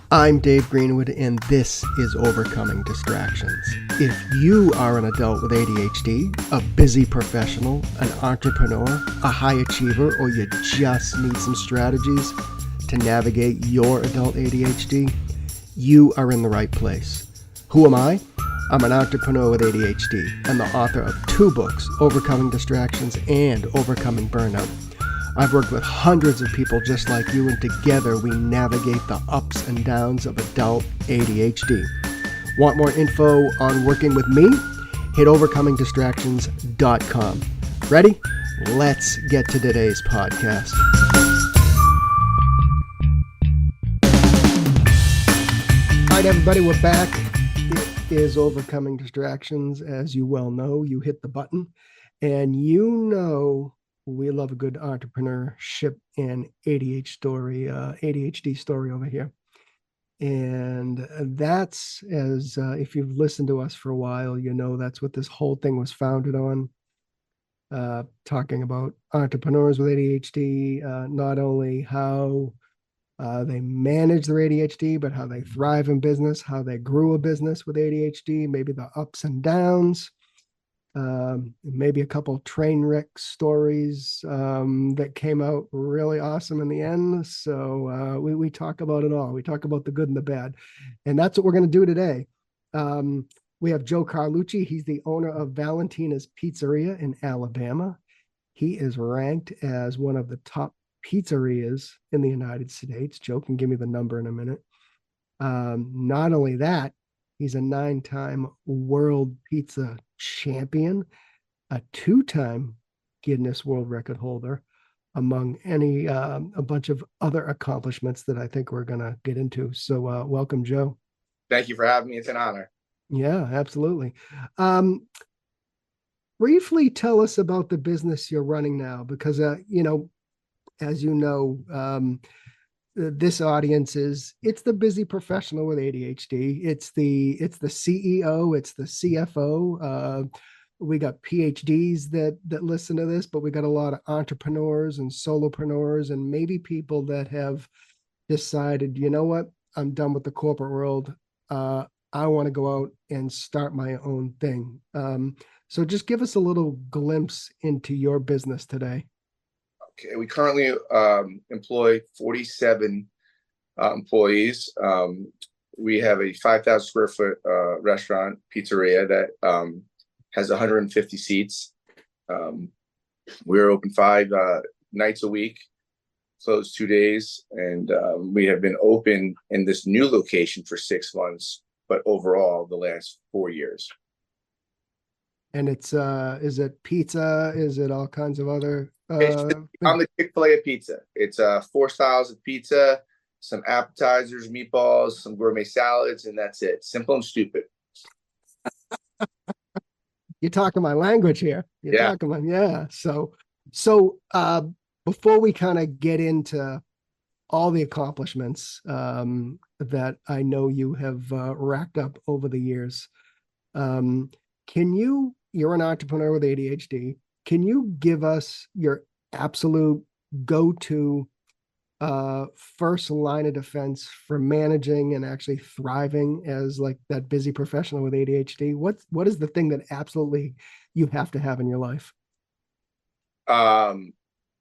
I'm Dave Greenwood, and this is Overcoming Distractions. If you are an adult with ADHD, a busy professional, an entrepreneur, a high achiever, or you just need some strategies to navigate your adult ADHD, you are in the right place. Who am I? I'm an entrepreneur with ADHD and the author of 2 books, Overcoming Distractions and Overcoming Burnout. I've worked with hundreds of people just like you, and together we navigate the ups and downs of adult ADHD. Want more info on working with me? Hit overcomingdistractions.com. Ready? Let's get to today's podcast. All right, everybody, we're back. It is Overcoming Distractions. As you well know, you hit the button, and you know we love a good entrepreneurship and ADHD story over here. And that's, as if you've listened to us for a while, you know that's what this whole thing was founded on. Talking about entrepreneurs with ADHD, not only how they manage their ADHD, but how they thrive in business, how they grew a business with ADHD, maybe the ups and downs. Maybe a couple train wreck stories that came out really awesome in the end. So we talk about it all. We talk about the good and the bad. And that's what we're going to do today. We have Joe Carlucci. He's the owner of Valentina's Pizzeria in Alabama. He is ranked as one of the top pizzerias in the United States. Joe can give me the number in a minute. Not only that, he's a 9-time world pizza champion, a 2-time Guinness World Record holder, among a bunch of other accomplishments that I think we're going to get into. So welcome, Joe. Thank you for having me. It's an honor. Yeah, absolutely. Briefly tell us about the business you're running now, because, as you know, this audience it's the busy professional with ADHD. It's the CEO, it's the CFO. We got PhDs that listen to this, but we got a lot of entrepreneurs and solopreneurs, and maybe people that have decided, you know what, I'm done with the corporate world. I want to go out and start my own thing. So just give us a little glimpse into your business today. Okay, we currently employ 47 employees. We have a 5,000 square foot restaurant, Pizzeria, that has 150 seats. We're open 5 nights a week, closed 2 days, and we have been open in this new location for 6 months, but overall the last 4 years. And it's is it pizza? Is it all kinds of other? I'm the Chick-fil-A pizza. It's 4 styles of pizza, some appetizers, meatballs, some gourmet salads, and that's it. Simple and stupid. You're talking my language here. Yeah. So before we kind of get into all the accomplishments that I know you have racked up over the years, you're an entrepreneur with ADHD. Can you give us your absolute go-to first line of defense for managing and actually thriving as like that busy professional with ADHD? What is the thing that absolutely you have to have in your life? I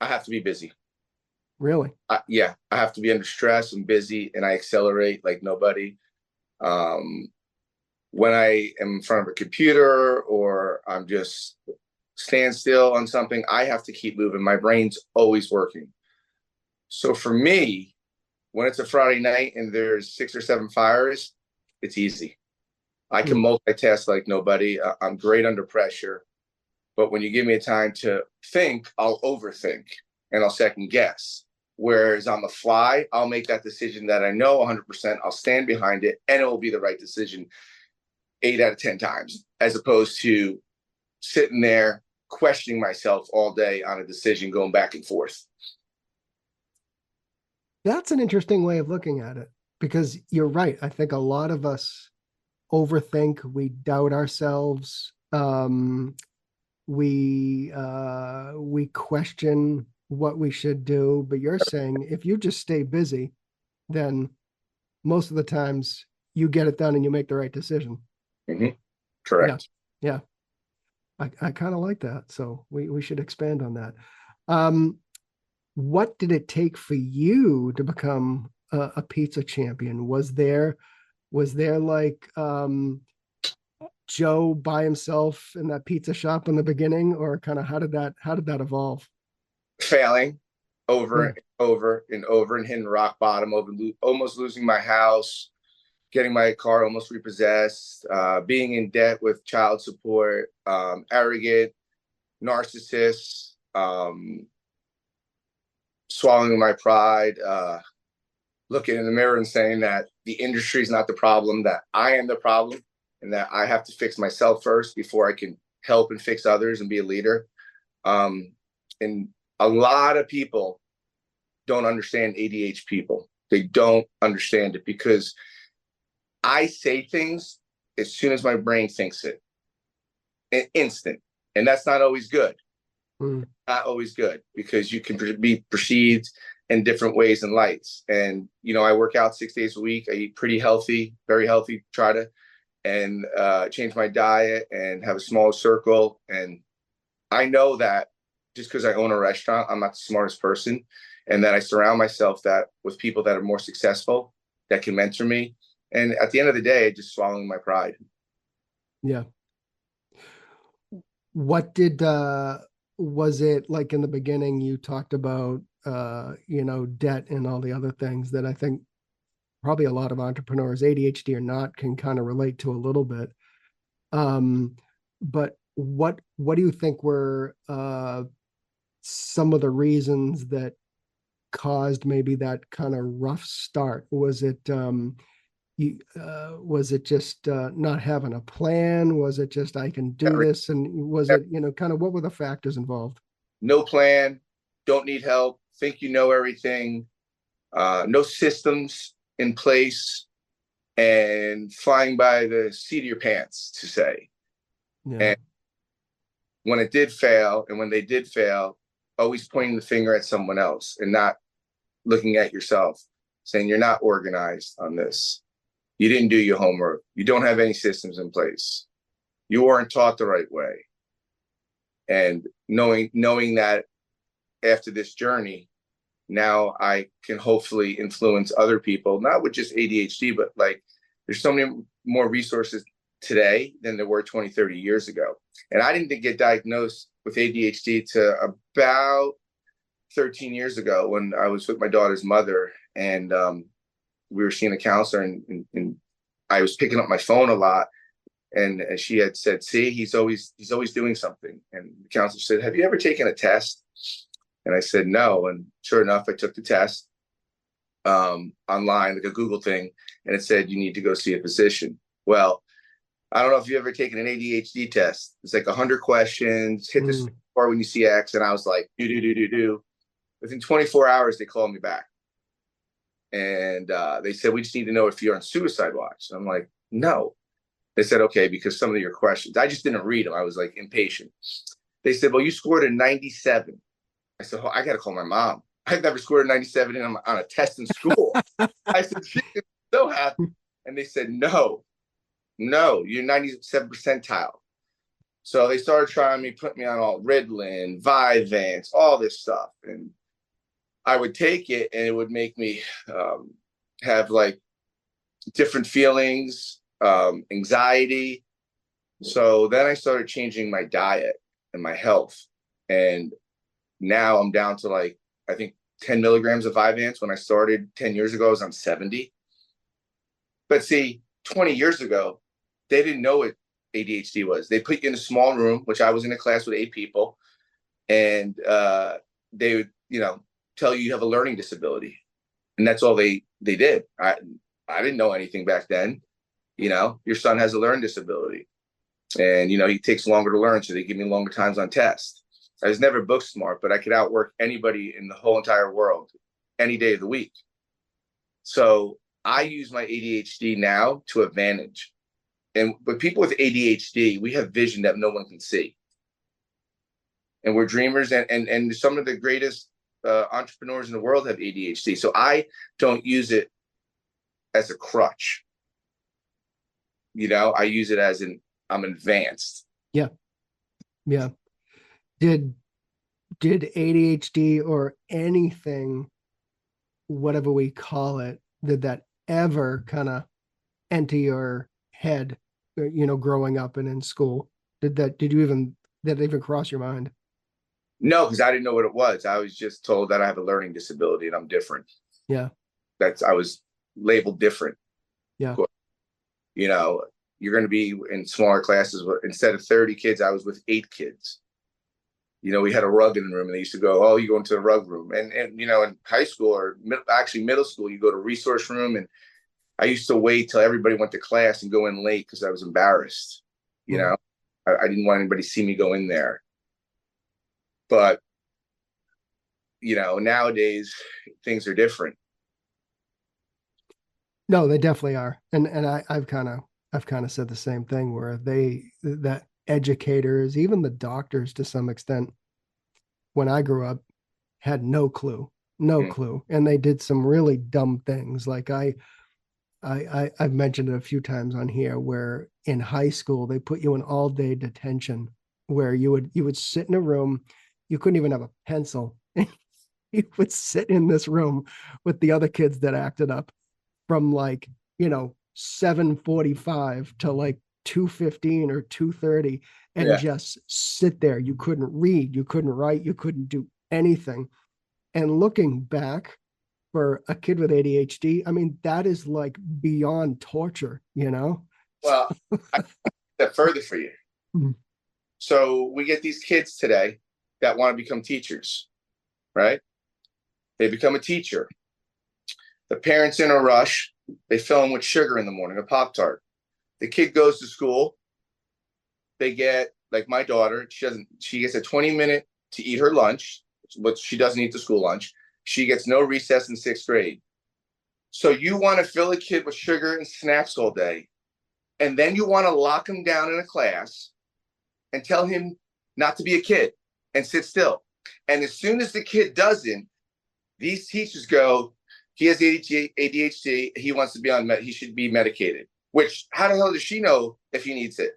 have to be busy. Really? Yeah, I have to be under stress and busy, and I accelerate like nobody. When I am in front of a computer or I'm just stand still on something, I have to keep moving. My brain's always working. So for me, when it's a Friday night and there's 6 or 7 fires, it's easy. I can multitask like nobody. I'm great under pressure. But when you give me a time to think, I'll overthink and I'll second guess. Whereas on the fly, I'll make that decision that I know 100%. I'll stand behind it and it will be the right decision 8 out of 10 times, as opposed to sitting there questioning myself all day on a decision, going back and forth. That's an interesting way of looking at it, because you're right. I think a lot of us overthink, we doubt ourselves. We question what we should do, but you're saying if you just stay busy, then most of the times you get it done and you make the right decision. Hmm. Correct. Yeah. I kind of like that. So we should expand on that. Um, what did it take for you to become a pizza champion? Was there like Joe by himself in that pizza shop in the beginning, or kind of how did that evolve? Failing over Hmm. and over and over and hitting rock bottom, almost losing my house, getting my car almost repossessed, being in debt with child support, arrogant, narcissist, swallowing my pride, looking in the mirror and saying that the industry is not the problem, that I am the problem, and that I have to fix myself first before I can help and fix others and be a leader. And a lot of people don't understand ADHD people. They don't understand it because I say things as soon as my brain thinks it, instant. And that's not always good. Hmm. Not always good because you can be perceived in different ways and lights. And, I work out 6 days a week. I eat pretty healthy, very healthy, try to, and change my diet and have a smaller circle. And I know that just because I own a restaurant, I'm not the smartest person. And that I surround myself with people that are more successful, that can mentor me. And at the end of the day, just swallowing my pride. Yeah. What did was it like in the beginning you talked about debt and all the other things that I think probably a lot of entrepreneurs, ADHD or not, can kind of relate to a little bit. But what do you think were some of the reasons that caused maybe that kind of rough start? Was it just not having a plan? Was it just I can do this? And was it, kind of what were the factors involved? No plan, don't need help, think you know everything, no systems in place, and flying by the seat of your pants, to say. Yeah. And when it did fail, and when they did fail, always pointing the finger at someone else and not looking at yourself, saying you're not organized on this. You didn't do your homework. You don't have any systems in place. You weren't taught the right way. And knowing that after this journey, now I can hopefully influence other people, not with just ADHD, but like there's so many more resources today than there were 20, 30 years ago. And I didn't get diagnosed with ADHD to about 13 years ago when I was with my daughter's mother, and we were seeing a counselor, and I was picking up my phone a lot. And she had said, see, he's always doing something. And the counselor said, have you ever taken a test? And I said, no. And sure enough, I took the test online, like a Google thing. And it said, you need to go see a physician. Well, I don't know if you've ever taken an ADHD test. It's like 100 questions, hit this part when you see X. And I was like, do. Within 24 hours, they called me back. And they said, we just need to know if you're on suicide watch. And I'm like, no. They said, okay, because some of your questions, I just didn't read them. I was like impatient. They said, well, you scored a 97. I said, oh, I got to call my mom. I've never scored a 97 on a test in school. I said, she is so happy. And they said, no, you're 97 percentile. So they started trying me, put me on all Ritalin, Vyvanse, all this stuff. And I would take it and it would make me have like different feelings, anxiety. So then I started changing my diet and my health. And now I'm down to like, I think 10 milligrams of Vyvanse. When I started 10 years ago, I was on 70. But see, 20 years ago, they didn't know what ADHD was. They put you in a small room, which I was in a class with 8 people, and they would, tell you have a learning disability. And that's all they did. I didn't know anything back then. Your son has a learning disability, and, he takes longer to learn. So they give me longer times on tests. I was never book smart, but I could outwork anybody in the whole entire world any day of the week. So I use my ADHD now to advantage. But people with ADHD, we have vision that no one can see. And we're dreamers, and some of the greatest entrepreneurs in the world have ADHD. So I don't use it as a crutch. I use it as I'm advanced. Yeah. Yeah. Did ADHD or anything, whatever we call it, did that ever kind of enter your head, growing up and in school? Did that even cross your mind? No, because I didn't know what it was. I was just told that I have a learning disability and I'm different. Yeah. I was labeled different. Yeah. You're going to be in smaller classes. Instead of 30 kids, I was with 8 kids. We had a rug in the room, and they used to go, "Oh, you go into the rug room." And in high school or actually middle school, you go to resource room. And I used to wait till everybody went to class and go in late because I was embarrassed. I didn't want anybody to see me go in there. But nowadays things are different. No, they definitely are. And I've kind of said the same thing, where that educators, even the doctors to some extent, when I grew up, had no clue. And they did some really dumb things. Like I've mentioned it a few times on here, where in high school they put you in all day detention, where you would sit in a room, you couldn't even have a pencil. You would sit in this room with the other kids that acted up from 7:45 to 2:15 or 2:30, and just sit there. You couldn't read, you couldn't write, you couldn't do anything. And looking back, for a kid with ADHD, I mean, that is beyond torture. Well, I step further for you. Mhm. So we get these kids today that want to become teachers, right? They become a teacher. The parents in a rush, they fill them with sugar in the morning, a Pop-Tart. The kid goes to school. They get, like my daughter, she gets a 20-minute to eat her lunch, but she doesn't eat the school lunch. She gets no recess in 6th grade. So you want to fill a kid with sugar and snacks all day, and then you want to lock him down in a class and tell him not to be a kid and sit still. And as soon as the kid doesn't, these teachers go, he has ADHD, he should be medicated. Which, how the hell does she know if he needs it?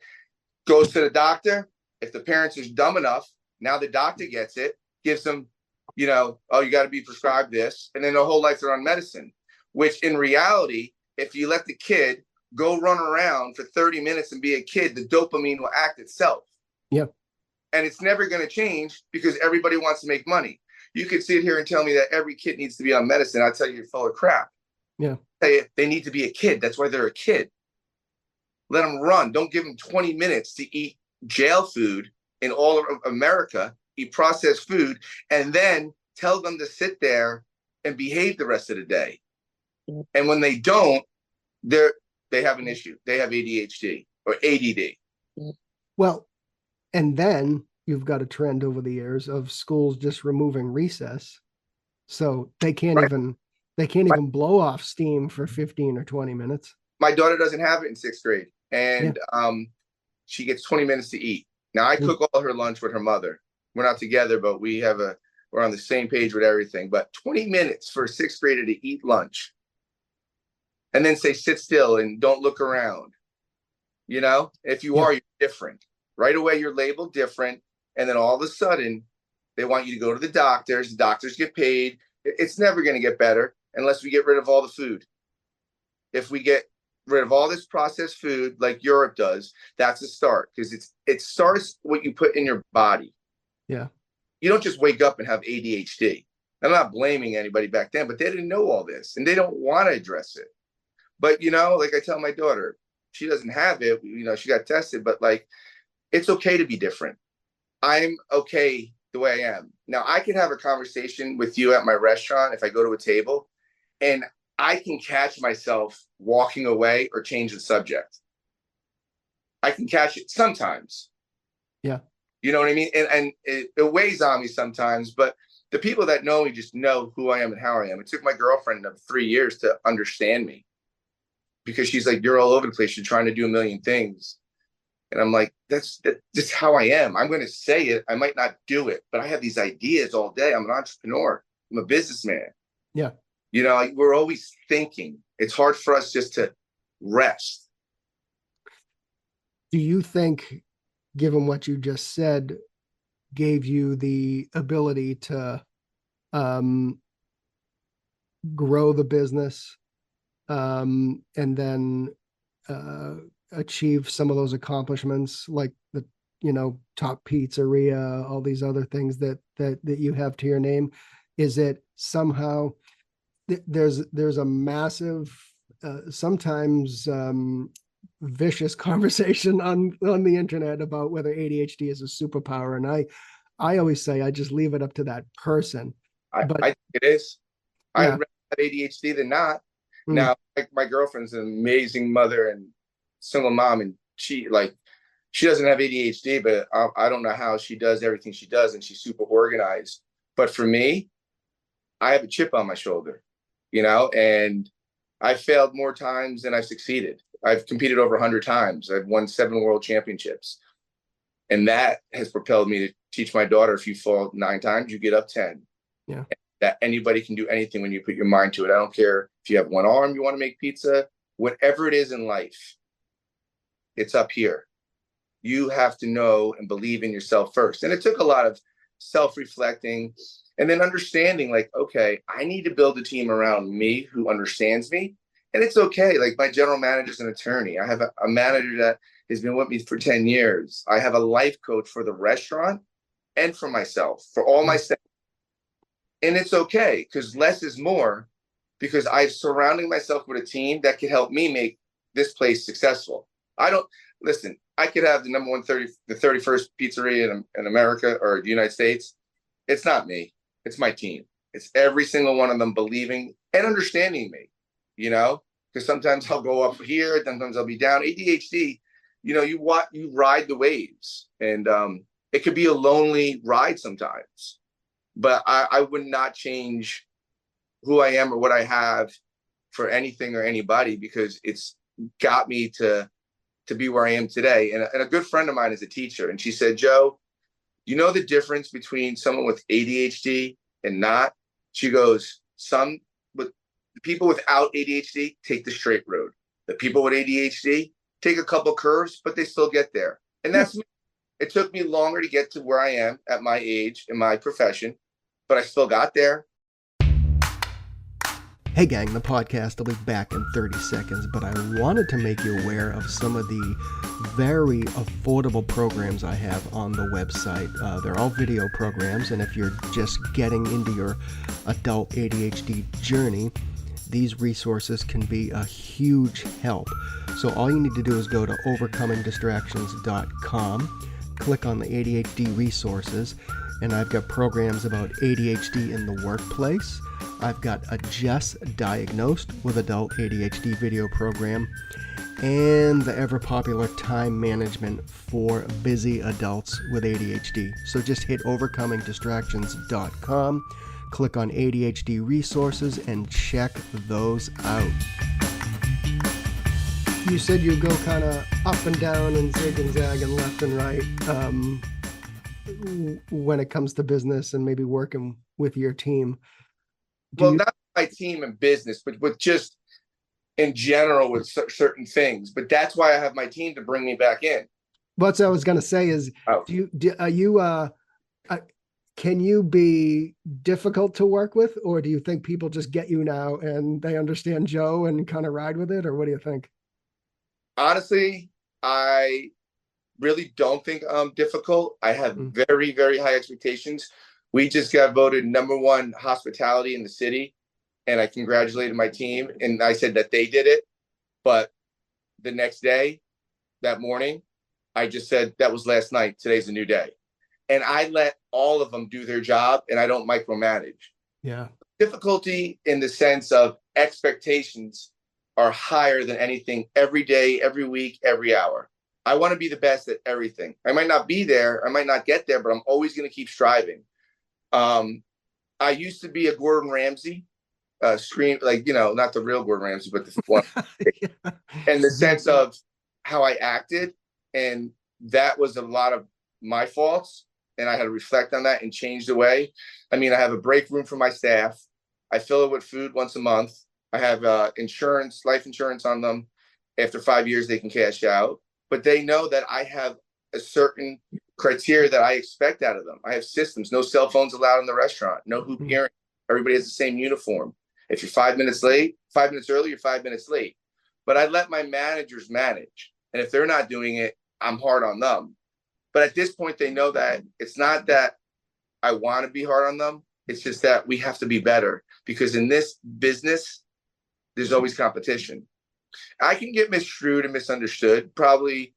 Goes to the doctor. If the parents are dumb enough, now the doctor gets it, gives them, oh, you got to be prescribed this. And then their whole life they're on medicine. Which in reality, if you let the kid go run around for 30 minutes and be a kid, the dopamine will act itself. Yep. And it's never going to change because everybody wants to make money. You could sit here and tell me that every kid needs to be on medicine. I'll tell you, you're full of crap. Yeah. They need to be a kid. That's why they're a kid. Let them run. Don't give them 20 minutes to eat jail food in all of America, eat processed food, and then tell them to sit there and behave the rest of the day. And when they don't, they have an issue. They have ADHD or ADD. Well, and then you've got a trend over the years of schools just removing recess, so they can't even blow off steam for 15 or 20 minutes. My daughter doesn't have it in 6th grade, and she gets 20 minutes to eat. Now I cook all her lunch with her mother. We're not together, but we're on the same page with everything. But 20 minutes for a 6th grader to eat lunch, and then say sit still and don't look around. If you are, you're different. Right away, you're labeled different. And then all of a sudden, they want you to go to the doctors. The doctors get paid. It's never going to get better unless we get rid of all the food. If we get rid of all this processed food like Europe does, that's a start, because it starts what you put in your body. Yeah. You don't just wake up and have ADHD. I'm not blaming anybody back then, but they didn't know all this and they don't want to address it. But, like I tell my daughter, she doesn't have it. She got tested, but it's okay to be different. I'm okay the way I am. Now, I can have a conversation with you at my restaurant if I go to a table, and I can catch myself walking away or change the subject. I can catch it sometimes. Yeah. You know what I mean? And it weighs on me sometimes, but the people that know me just know who I am and how I am. It took my girlfriend 3 years to understand me, because she's like, you're all over the place. You're trying to do a million things. And I'm like, that's just how I am. I'm going to say it. I might not do it, but I have these ideas all day. I'm an entrepreneur. I'm a businessman. Yeah. You know, like we're always thinking. It's hard for us just to rest. Do you think, given what you just said, gave you the ability to um, grow the business and then uh, achieve some of those accomplishments, like the top pizzeria, all these other things that you have to your name? Is it somehow there's a massive sometimes vicious conversation on the internet about whether ADHD is a superpower, and I always say I just leave it up to that person. I But think it is. I yeah. rather have ADHD than not. Mm. Now, like my girlfriend's an amazing mother and single mom, and she doesn't have ADHD, but I don't know how she does everything she does, and she's super organized. But for me, I have a chip on my shoulder, and I failed more times than I've succeeded. I've competed over 100 times. I've won 7 world championships. And that has propelled me to teach my daughter, if you fall 9 times, you get up 10. Yeah. That anybody can do anything when you put your mind to it. I don't care if you have one arm, you want to make pizza, whatever it is in life, it's up here. You have to know and believe in yourself first. And it took a lot of self-reflecting and then understanding, like, okay, I need to build a team around me who understands me. And it's okay. Like my general manager is an attorney. I have a manager that has been with me for 10 years. I have a life coach for the restaurant and for myself, for all my staff. And it's okay because less is more, because I'm surrounding myself with a team that can help me make this place successful. Listen, I could have the number 31st pizzeria in America or the United States. It's not me. It's my team. It's every single one of them believing and understanding me, because sometimes I'll go up here, sometimes I'll be down. ADHD, you ride the waves, and it could be a lonely ride sometimes, but I would not change who I am or what I have for anything or anybody, because it's got me to be where I am today. And a good friend of mine is a teacher, and she said, Joe, you know the difference between someone with ADHD and not? She goes, people without ADHD take the straight road. The people with ADHD take a couple curves, but they still get there. And that's me. It took me longer to get to where I am at my age in my profession, but I still got there. Hey gang, the podcast will be back in 30 seconds, but I wanted to make you aware of some of the very affordable programs I have on the website. They're all video programs, and if you're just getting into your adult ADHD journey, these resources can be a huge help. So all you need to do is go to overcomingdistractions.com, click on the ADHD resources, and I've got programs about ADHD in the workplace. I've got a Just Diagnosed with Adult ADHD video program, and the ever popular time management for busy adults with ADHD. So just hit overcomingdistractions.com, click on ADHD resources, and check those out. You said you go kind of up and down and zig and zag and left and right when it comes to business and maybe working with your team. Not my team and business, but with just in general with certain things. But that's why I have my team to bring me back in. What I was going to say is, can you be difficult to work with, or do you think people just get you now and they understand Joe and kind of ride with it, or what do you think? Honestly, I really don't think I'm difficult. I have very, very high expectations. We just got voted #1 hospitality in the city, and I congratulated my team, and I said that they did it. But the next day, that morning, I just said that was last night. Today's a new day. And I let all of them do their job, and I don't micromanage. Yeah. Difficulty in the sense of expectations are higher than anything every day, every week, every hour. I want to be the best at everything. I might not be there. I might not get there, but I'm always going to keep striving. I used to be a Gordon Ramsay, not the real Gordon Ramsay, but the one. Yeah. In the sense of how I acted, and that was a lot of my faults, and I had to reflect on that and change the way. I mean, I have a break room for my staff. I fill it with food once a month. I have insurance, life insurance on them. After 5 years, they can cash out. But they know that I have a certain criteria that I expect out of them. I have systems, no cell phones allowed in the restaurant, no hoop earring. Everybody has the same uniform. If you're 5 minutes late, 5 minutes early, you're 5 minutes late. But I let my managers manage. And if they're not doing it, I'm hard on them. But at this point, they know that it's not that I want to be hard on them. It's just that we have to be better, because in this business, there's always competition. I can get misconstrued and misunderstood. Probably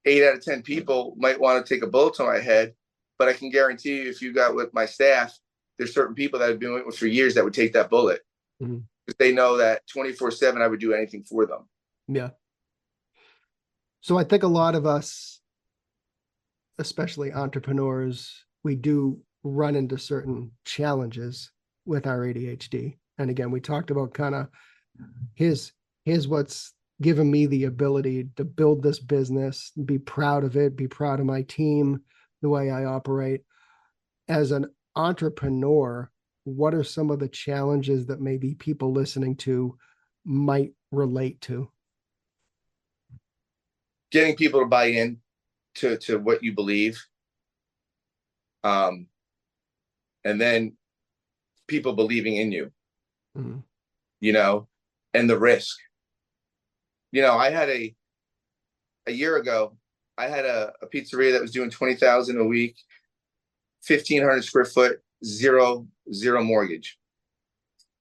8 out of 10 people might want to take a bullet to my head, but I can guarantee you, if you got with my staff, there's certain people that have been with me for years that would take that bullet, because they know that 24/7 I would do anything for them. Yeah. So I think a lot of us, especially entrepreneurs, we do run into certain challenges with our ADHD. And again, we talked about kind of here's what's given me the ability to build this business, be proud of it, be proud of my team, the way I operate. As an entrepreneur, what are some of the challenges that maybe people listening to might relate to? Getting people to buy in to what you believe. And then people believing in you, you know, and the risk. You know, I had a year ago, I had a pizzeria that was doing 20,000 a week, 1,500 square foot, zero mortgage.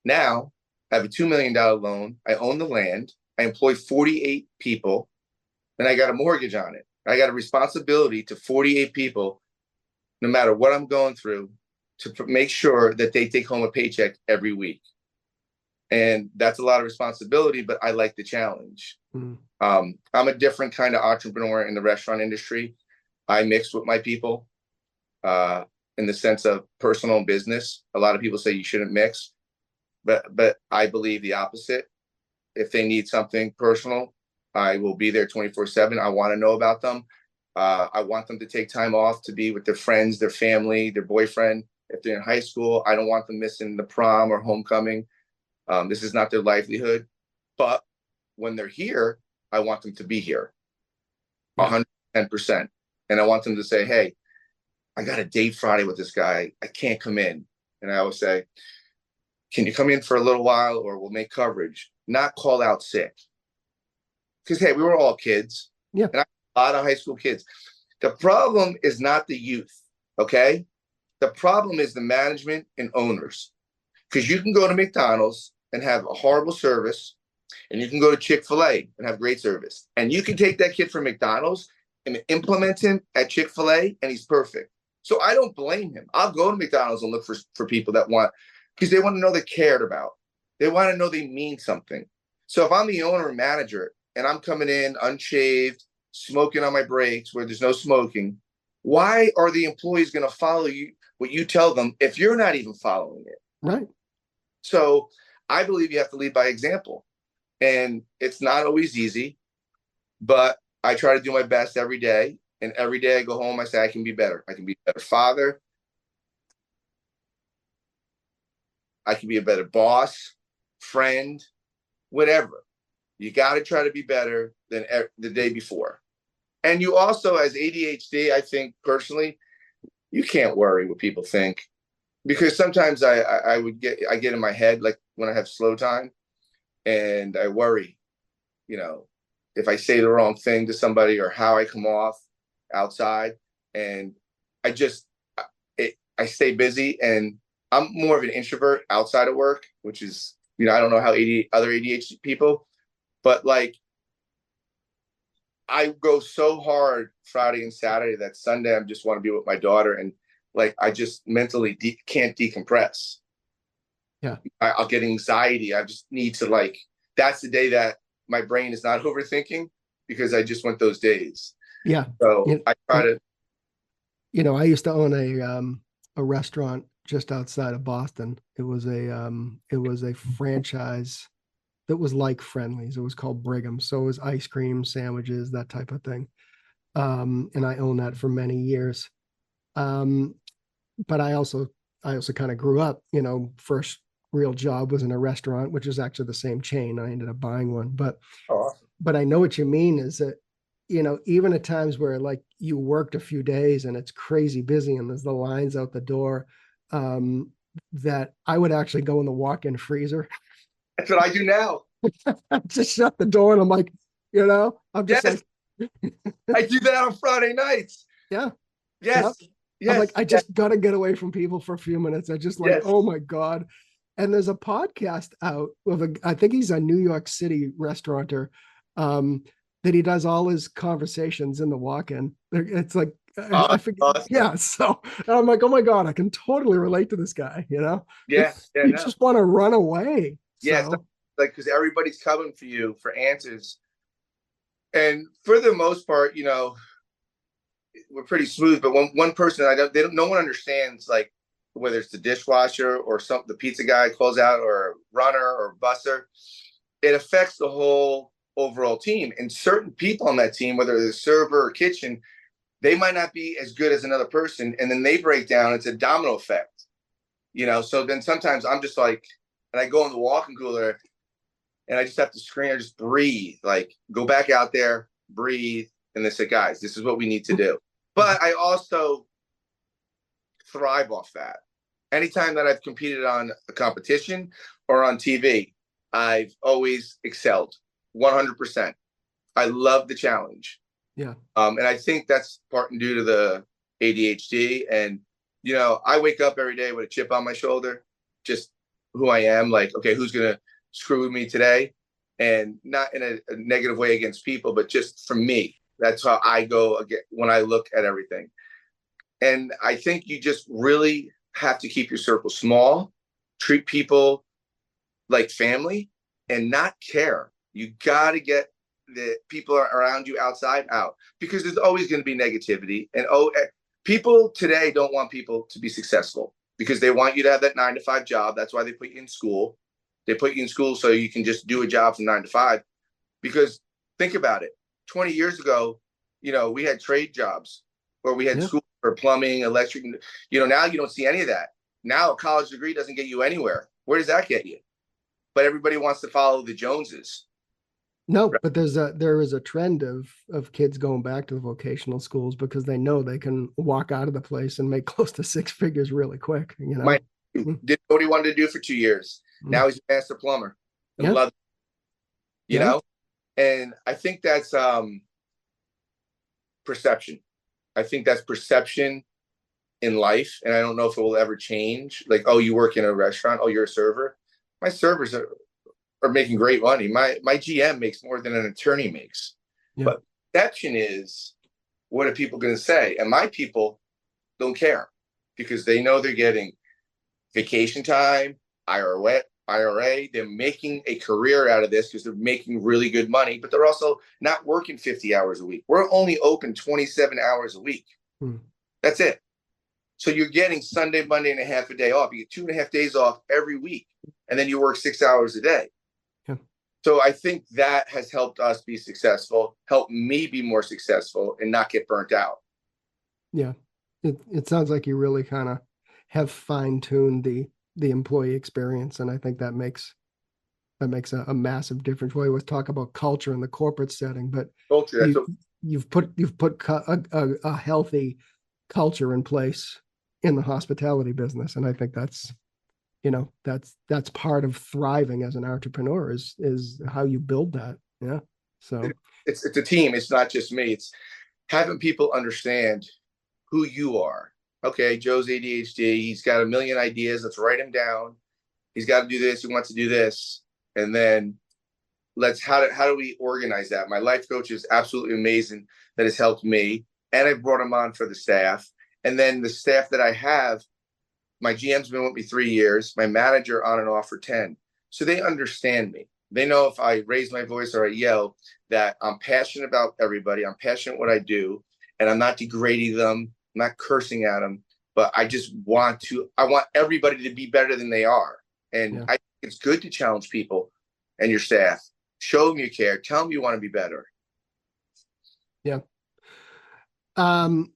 Now I have a $2 million loan. I own the land. I employ 48 people, and I got a mortgage on it. I got a responsibility to 48 people, no matter what I'm going through, to make sure that they take home a paycheck every week. And that's a lot of responsibility, but I like the challenge. I'm a different kind of entrepreneur in the restaurant industry. I mix with my people in the sense of personal and business. A lot of people say you shouldn't mix, but I believe the opposite. If they need something personal, I will be there 24/7. I want to know about them. I want them to take time off to be with their friends, their family, their boyfriend. If they're in high school, I don't want them missing the prom or homecoming. This is not their livelihood. But when they're here, I want them to be here 110%. And I want them to say, hey, I got a date Friday with this guy. I can't come in. And I always say, can you come in for a little while, or we'll make coverage, not call out sick. Because, hey, we were all kids. Yeah. And I have a lot of high school kids. The problem is not the youth, okay? The problem is the management and owners. Because you can go to McDonald's and have a horrible service, and you can go to Chick-fil-A and have great service. And you can take that kid from McDonald's and implement him at Chick-fil-A, and he's perfect. So I don't blame him. I'll go to McDonald's and look for people that want, because they want to know they're cared about. They want to know they mean something. So if I'm the owner or manager and I'm coming in unshaved, smoking on my breaks where there's no smoking, why are the employees going to follow you, what you tell them, if you're not even following it? Right. So I believe you have to lead by example. And it's not always easy, but I try to do my best every day. And every day I go home, I say, I can be better. I can be a better father. I can be a better boss, friend, whatever. You got to try to be better than the day before. And you also, as ADHD, I think personally, you can't worry what people think. Because sometimes I get in my head, like when I have slow time, and I worry, you know, if I say the wrong thing to somebody or how I come off outside. And I stay busy, and I'm more of an introvert outside of work, which is, you know, I don't know how other ADHD people, but like I go so hard Friday and Saturday that Sunday I just want to be with my daughter, and like I just mentally can't decompress. Yeah, I'll get anxiety. I just need to, like, that's the day that my brain is not overthinking, because I just went those days. Yeah. So I try to. You know, I used to own a restaurant just outside of Boston. It was a franchise that was like Friendly's. It was called Brigham. So it was ice cream, sandwiches, that type of thing. And I owned that for many years. But I also kind of grew up, you know, first real job was in a restaurant, which is actually the same chain. I ended up buying one, Oh, awesome. but I know what you mean is that, even at times where like you worked a few days and it's crazy busy and there's the lines out the door, um, that I would actually go in the walk-in freezer, That's what I do now. just shut the door, and I'm like, I'm just Yes, like, I do that on Friday nights. yeah, yeah. Yes, I'm like, yes, I yes, just gotta get away from people for a few minutes. I just like, yes. oh my God. And there's a podcast out with I think he's a New York City restaurateur, um, that he does all his conversations in the walk-in. It's like, I Awesome, forget. awesome. Yeah. So I'm like, oh my God, I can totally relate to this guy, Yeah, yeah, You no. just want to run away. Yes, So like because everybody's coming for you for answers. And for the most part, we're pretty smooth. But one person no one understands, like whether it's the dishwasher or the pizza guy calls out, or a runner or busser, it affects the whole overall team. And certain people on that team, whether they're server or kitchen, they might not be as good as another person, and then they break down. It's a domino effect, So then sometimes I'm just like, and I go in the walk-in cooler, and I just have to scream, I just breathe, like go back out there, breathe, and they say, guys, this is what we need to do. But I also thrive off that. Anytime that I've competed on a competition or on TV, I've always excelled 100%. I love the challenge. yeah, And I think that's part and due to the ADHD. And, I wake up every day with a chip on my shoulder, just who I am. Like, okay, who's going to screw with me today? And not in a negative way against people, but just for me. That's how I go when I look at everything. And I think you just really have to keep your circle small, treat people like family, and not care. You got to get the people around you outside out, because there's always going to be negativity. And people today don't want people to be successful because they want you to have that 9 to 5 job. That's why they put you in school. They put you in school so you can just do a job from 9 to 5. Because think about it. 20 years ago, we had trade jobs, or we had yeah, school for plumbing, electric. Now you don't see any of that. Now a college degree doesn't get you anywhere. Where does that get you? But everybody wants to follow the Joneses. no, Right? but there is a trend of kids going back to the vocational schools because they know they can walk out of the place and make close to six figures really quick. My Mm, did what he wanted to do for 2 years. mm. Now he's a master plumber and Yeah, loves it, yeah, And I think that's perception. I think that's perception in life, and I don't know if it will ever change. Like, oh, you work in a restaurant, oh, you're a server. My servers are making great money. My GM makes more than an attorney makes. yeah, But perception is, what are people going to say? And my people don't care, because they know they're getting vacation time, IRA. They're making a career out of this because they're making really good money, but they're also not working 50 hours a week. We're only open 27 hours a week. mm, That's it. So you're getting Sunday, Monday, and a half a day off. You get 2.5 days off every week, and then you work 6 hours a day. yeah, So I think that has helped us be successful, helped me be more successful, and not get burnt out. yeah. It sounds like you really kind of have fine-tuned the employee experience, and I think that makes a massive difference. We always talk about culture in the corporate setting, but Culture. That's you what, you've put a healthy culture in place in the hospitality business, and I think that's part of thriving as an entrepreneur is how you build that. Yeah. So it's a team. It's not just me. It's having people understand who you are. Okay, Joe's ADHD. He's got a million ideas. Let's write him down. He's got to do this. He wants to do this, and then how do we organize that? My life coach is absolutely amazing. That has helped me, and I brought him on for the staff. And then the staff that I have, my GM's been with me 3 years. My manager on and off for 10. So they understand me. They know if I raise my voice or I yell, that I'm passionate about everybody. I'm passionate what I do, and I'm not degrading them. I'm not cursing at them, but I want everybody to be better than they are. And yeah, I think it's good to challenge people and your staff. Show them you care. Tell them you want to be better. yeah. Um,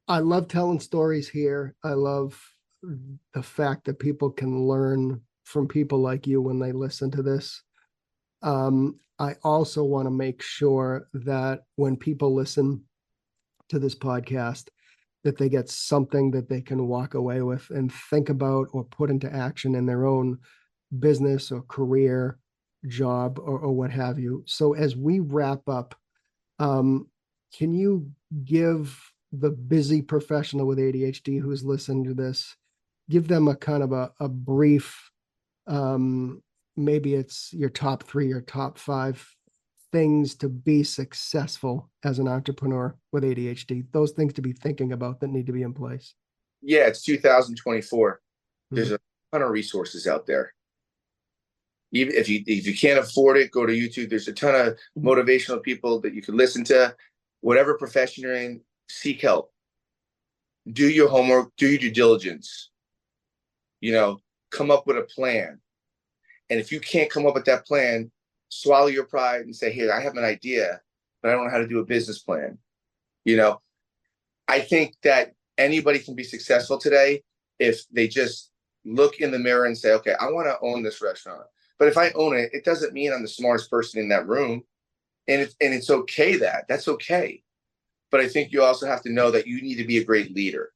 I love telling stories here. I love the fact that people can learn from people like you when they listen to this. I also want to make sure that when people listen to this podcast, that they get something that they can walk away with and think about or put into action in their own business or career, job, or what have you. So as we wrap up, can you give the busy professional with ADHD who's listening to this, give them a kind of a brief, maybe it's your top 3 or top 5 things to be successful as an entrepreneur with ADHD, those things to be thinking about that need to be in place? Yeah, it's 2024. There's a ton of resources out there. Even if you can't afford it, go to YouTube. There's a ton of motivational people that you can listen to. Whatever profession you're in, seek help. Do your homework, do your due diligence. Come up with a plan. And if you can't come up with that plan, swallow your pride and say, "Here, I have an idea, but I don't know how to do a business plan." I think that anybody can be successful today if they just look in the mirror and say, "Okay, I want to own this restaurant." But if I own it, it doesn't mean I'm the smartest person in that room. And it's okay that's okay. But I think you also have to know that you need to be a great leader.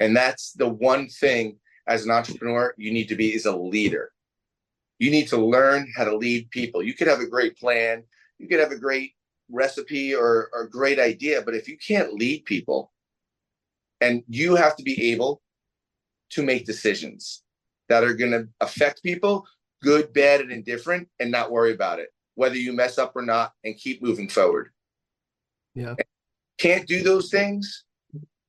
And that's the one thing as an entrepreneur you need to be, is a leader. You need to learn how to lead people. You could have a great plan. You could have a great recipe or a great idea. But if you can't lead people, and you have to be able to make decisions that are going to affect people, good, bad, and indifferent, and not worry about it, whether you mess up or not, and keep moving forward. Yeah. Can't do those things,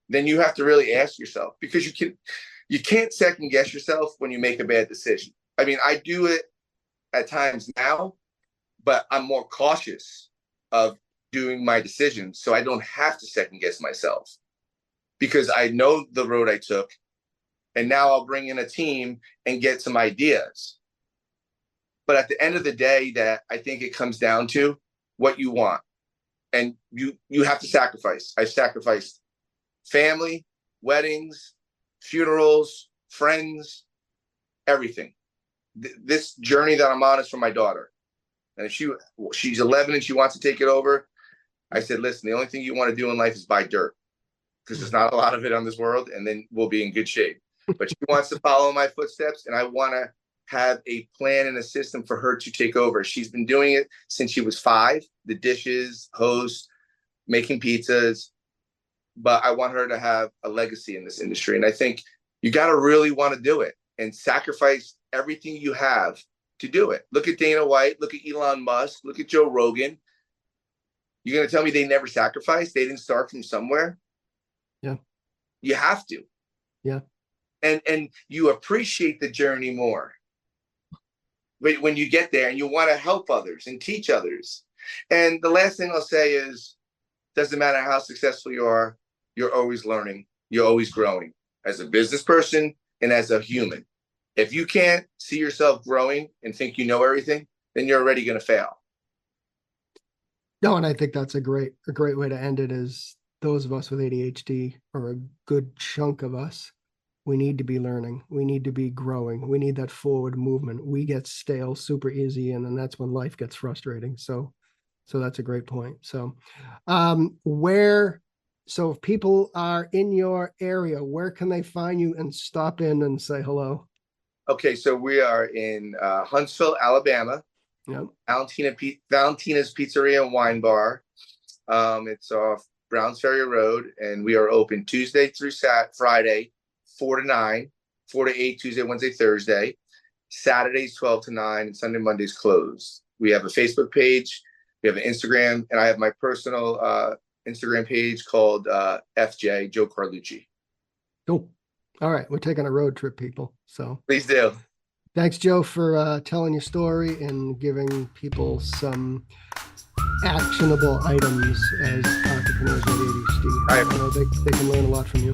then you have to really ask yourself, because you can't second guess yourself when you make a bad decision. I mean, I do it at times now, but I'm more cautious of doing my decisions so I don't have to second guess myself, because I know the road I took, and now I'll bring in a team and get some ideas. But at the end of the day, that I think it comes down to what you want. And you have to sacrifice. I've sacrificed family, weddings, funerals, friends, everything. This journey that I'm on is for my daughter. And if she's 11 and she wants to take it over, I said, "Listen, the only thing you want to do in life is buy dirt, because there's not a lot of it on this world, and then we'll be in good shape." But she wants to follow my footsteps, and I want to have a plan and a system for her to take over. She's been doing it since she was 5, the dishes, host, making pizzas, but I want her to have a legacy in this industry. And I think you got to really want to do it and sacrifice everything you have to do it. Look at Dana White, look at Elon Musk, look at Joe Rogan. You're going to tell me they never sacrificed? They didn't start from somewhere? Yeah. You have to. Yeah. And you appreciate the journey more when you get there, and you want to help others and teach others. And the last thing I'll say is, doesn't matter how successful you are, you're always learning, you're always growing as a business person and as a human. If you can't see yourself growing and think you know everything, then you're already going to fail. No, and I think that's a great way to end it, is those of us with ADHD, or a good chunk of us, we need to be learning. We need to be growing. We need that forward movement. We get stale super easy, and then that's when life gets frustrating. So that's a great point. So if people are in your area, where can they find you and stop in and say hello? Okay, so we are in Huntsville, Alabama. Yep. Valentina's Pizzeria and Wine Bar. It's off Browns Ferry Road, and we are open Tuesday through Friday, 4 to 9, 4 to 8, Tuesday, Wednesday, Thursday. Saturdays, 12 to 9, and Sunday, Mondays closed. We have a Facebook page. We have an Instagram, and I have my personal Instagram page called FJ, Joe Carlucci. Cool. All right. We're taking a road trip, people. So please do. Thanks, Joe, for telling your story and giving people some actionable items as entrepreneurs with ADHD. I know they can learn a lot from you.